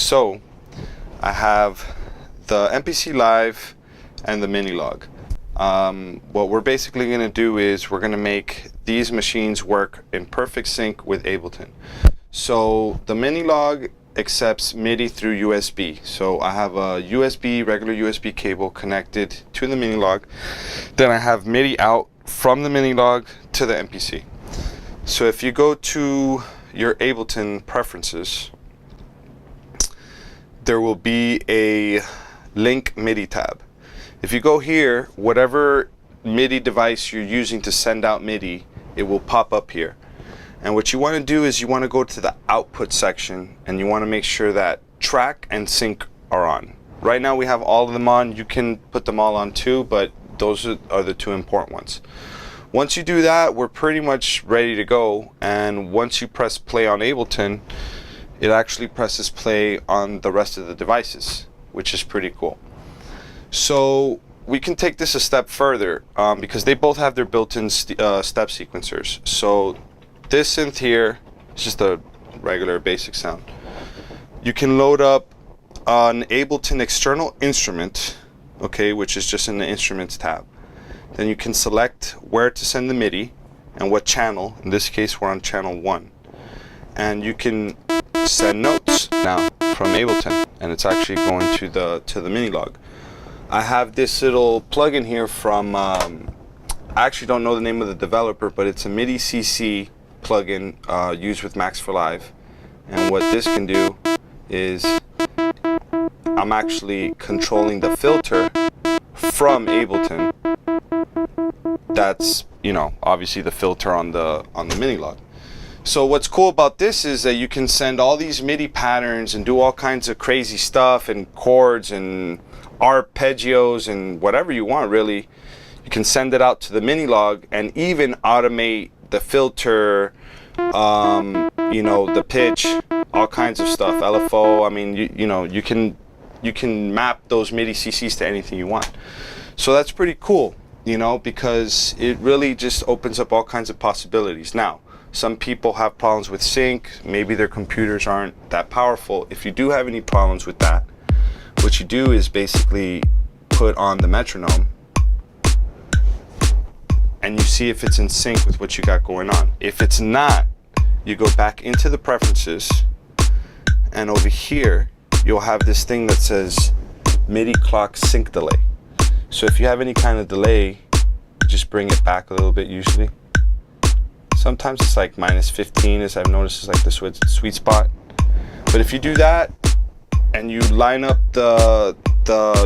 So I have the MPC Live and the Minilogue. What we're basically going to do is we're going to make these machines work in perfect sync with Ableton. So the Minilogue accepts MIDI through USB. So I have a regular USB cable connected to the Minilogue. Then I have MIDI out from the Minilogue to the MPC. So if you go to your Ableton preferences, there will be a link MIDI tab. If you go here, whatever MIDI device you're using to send out MIDI, it will pop up here. And what you want to do is you want to go to the output section and you want to make sure that track and sync are on. Right now we have all of them on. You can put them all on too, but those are the two important ones. Once you do that, we're pretty much ready to go. And once you press play on Ableton, it actually presses play on the rest of the devices, which is pretty cool. So we can take this a step further because they both have their built-in step sequencers. So this synth here is just a regular basic sound. You can load up an Ableton external instrument, okay, which is just in the instruments tab. Then you can select where to send the MIDI and what channel. In this case, we're on channel 1. And you can send notes now from Ableton, and it's actually going to the Minilogue. I have this little plugin here from I actually don't know the name of the developer, but it's a MIDI CC plugin used with Max for Live. And what this can do is I'm actually controlling the filter from Ableton. That's, you know, obviously the filter on the Minilogue. So what's cool about this is that you can send all these MIDI patterns and do all kinds of crazy stuff and chords and arpeggios and whatever you want, really. You can send it out to the Minilogue and even automate the filter, you know, the pitch, all kinds of stuff, LFO. I mean, you know, you can map those MIDI CCs to anything you want. So that's pretty cool, you know, because it really just opens up all kinds of possibilities. Now, some people have problems with sync. Maybe their computers aren't that powerful. If you do have any problems with that, what you do is basically put on the metronome and you see if it's in sync with what you got going on. If it's not, you go back into the preferences, and over here you'll have this thing that says MIDI clock sync delay. So if you have any kind of delay, just bring it back a little bit usually. Sometimes it's like -15, as I've noticed, is like the sweet spot. But if you do that and you line up the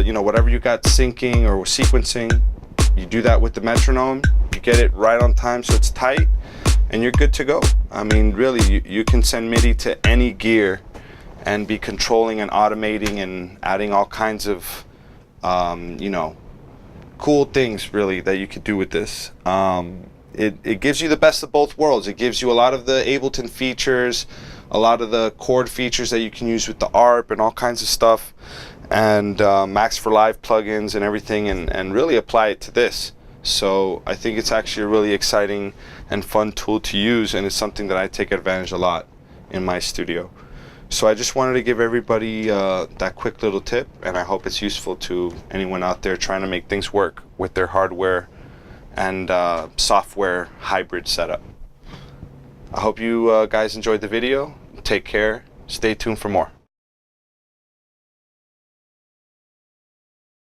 you know, whatever you got syncing or sequencing, you do that with the metronome, you get it right on time so it's tight, and you're good to go. I mean, really, you can send MIDI to any gear and be controlling and automating and adding all kinds of you know, cool things really that you could do with this. It gives you the best of both worlds. It gives you a lot of the Ableton features, a lot of the chord features that you can use with the ARP and all kinds of stuff, and Max for Live plugins and everything, and really apply it to this. So I think it's actually a really exciting and fun tool to use, and it's something that I take advantage a lot in my studio. So I just wanted to give everybody that quick little tip, and I hope it's useful to anyone out there trying to make things work with their hardware and software hybrid setup. I hope you guys enjoyed the video. Take care. Stay tuned for more.